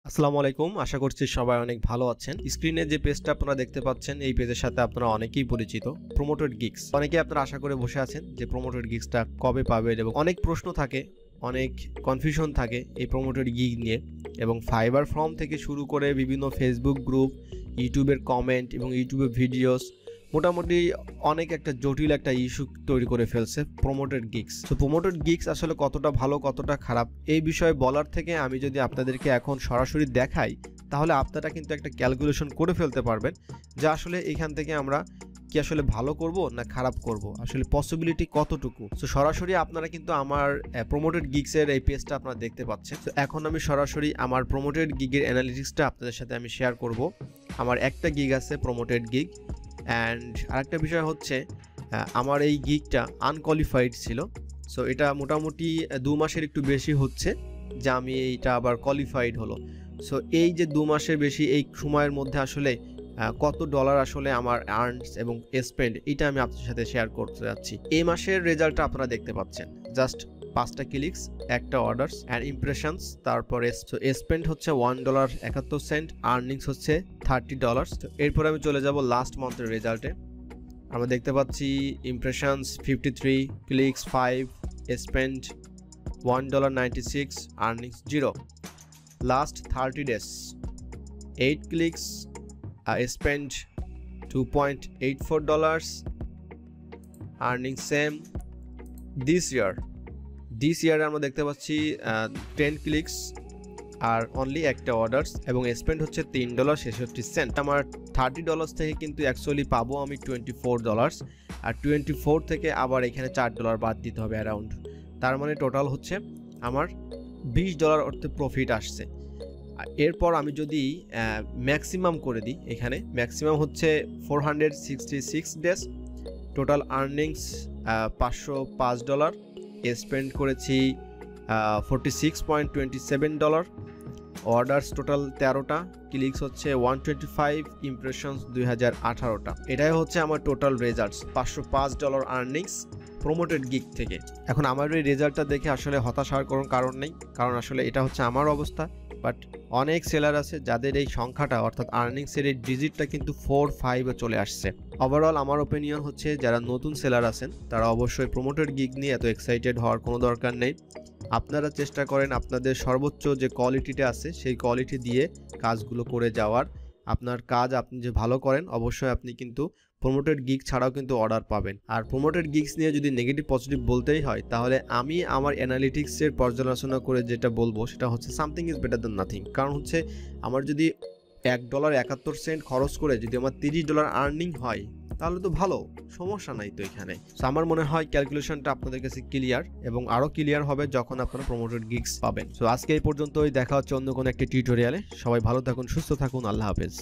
আসসালামু আলাইকুম, আশা করছি সবাই অনেক ভালো আছেন। স্ক্রিনে যে পেজটা আপনারা দেখতে পাচ্ছেন, এই পেজের সাথে আপনারা অনেকেই পরিচিত। প্রমোটেড গিগস, অনেকেই আপনারা আশা করে বসে আছেন যে প্রমোটেড গিগসটা কবে পাবেন, এবং অনেক প্রশ্ন থাকে, অনেক কনফিউশন থাকে এই প্রমোটেড গিগ নিয়ে। এবং ফাইবার ফর্ম থেকে শুরু করে বিভিন্ন ফেসবুক গ্রুপ, ইউটিউবের কমেন্ট এবং ইউটিউবের ভিডিওস, মোটামুটি অনেক একটা জটিল একটা ইস্যু তৈরি করে ফেলছে প্রমোটেড গিগস। তো প্রমোটেড গিগস আসলে কতটা ভালো কতটা খারাপ এই বিষয়ে বলার থেকে আমি যদি আপনাদেরকে এখন সরাসরি দেখাই, তাহলে আপনারা কিন্তু একটা ক্যালকুলেশন করে ফেলতে পারবেন যে আসলে এখান থেকে আমরা কি আসলে ভালো করব না খারাপ করব, আসলে পসিবিলিটি কতটুকু। তো সরাসরি আপনারা কিন্তু আমার প্রমোটেড গিগসের এই পেজটা আপনারা দেখতে পাচ্ছেন। তো এখন আমি সরাসরি আমার প্রমোটেড গিগের অ্যানালিটিক্সটা আপনাদের সাথে আমি শেয়ার করব। আমার একটা গিগ আছে প্রমোটেড গিগ, অ্যান্ড আরেকটা বিষয় হচ্ছে আমার এই গিগটা আনকোয়ালিফাইড ছিল। সো এটা মোটামুটি 2 মাসের একটু বেশি হচ্ছে যে আমি এইটা আবার কোয়ালিফাইড হলো। সো এই যে 2 মাসের বেশি এই সময়ের মধ্যে আসলে কত ডলার আসলে আমার আর্নস এবং স্পেন্ড, এটা আমি আপনাদের সাথে শেয়ার করতে যাচ্ছি। এই মাসের রেজাল্টটা আপনারা দেখতে পাচ্ছেন, জাস্ট 5টা ক্লিকস, একটা অর্ডারস অ্যান্ড ইমপ্রেশনস, তারপরে স্পেন্ড হচ্ছে $1.71, আর্নিংস হচ্ছে $30। তো এরপর আমি চলে যাব লাস্ট মান্থের রেজাল্টে। আমরা দেখতে পাচ্ছি impressions 53, clicks 5, spend $1.96, earnings 0। Last 30 days, 8 clicks, spent $2.84, earning same. this year আমরা দেখতে পাচ্ছি 10 ক্লিকস আর অনলি একটা অর্ডারস এবং স্পেন্ড হচ্ছে $3.66। আমার $30 থেকে কিন্তু অ্যাকচুয়ালি পাবো আমি $24, আর 24 থেকে আবার এখানে $4 বাদ দিতে হবে অ্যারাউন্ড। তার মানে টোটাল হচ্ছে আমার $20 অর্থে প্রফিট আসছে। এরপর আমি যদি ম্যাক্সিমাম করে দিই, এখানে ম্যাক্সিমাম হচ্ছে 466 ডেজ, টোটাল আর্নিংস $505, স্পেন্ড করেছি $46.27, অর্ডার্স টোটাল 13টা, ক্লিকস হচ্ছে 125, ইমপ্রেশনস 2018টা। এটাই হচ্ছে আমার total results, $505 earnings promoted gig থেকে। এখন আমার এই রেজাল্টটা দেখে আসলে হতাশ হওয়ার কোনো কারণ নেই, কারণ আসলে এটা হচ্ছে আমার অবস্থা। বাট অনেক সেলার আছে যাদের এই সংখ্যাটা অর্থাৎ আর্নিংসের এই ডিজিটটা কিন্তু 4-5-এ চলে আসছে। ওভারঅল আমার ওপিনিয়ন হচ্ছে যারা নতুন সেলার আছেন তারা অবশ্যই প্রমোটেড গিগ নিয়ে এত এক্সাইটেড হওয়ার কোনো দরকার নেই। আপনারা চেষ্টা করেন আপনাদের সর্বোচ্চ যে কোয়ালিটিটা আছে সেই কোয়ালিটি দিয়ে কাজগুলো করে যাওয়ার। আপনার কাজ আপনি যে ভালো করেন, অবশ্যই আপনি কিন্তু প্রমোটেড গিগ ছাড়াও কিন্তু অর্ডার পাবেন। আর প্রমোটেড গিগস নিয়ে যদি নেগেটিভ পজিটিভ বলতেই হয়, তাহলে আমি আমার অ্যানালিটিক্সের পর্যালোচনা করে যেটা বলবো সেটা হচ্ছে something is better than nothing. কারণ হচ্ছে আমার যদি $1.71 খরচ করে যদি আমার $30 আর্নিং হয়, তাহলে তো ভালো, সমস্যা নাই তো এখানে। সো আমার মনে হয় ক্যালকুলেশনটা আপনাদের কাছে ক্লিয়ার, এবং আরও ক্লিয়ার হবে যখন আপনারা প্রমোটেড গিগস পাবেন। সো আজকে এই পর্যন্তই, দেখা হচ্ছে অন্য কোনো একটি টিউটোরিয়ালে। সবাই ভালো থাকুন, সুস্থ থাকুন, আল্লাহ হাফেজ।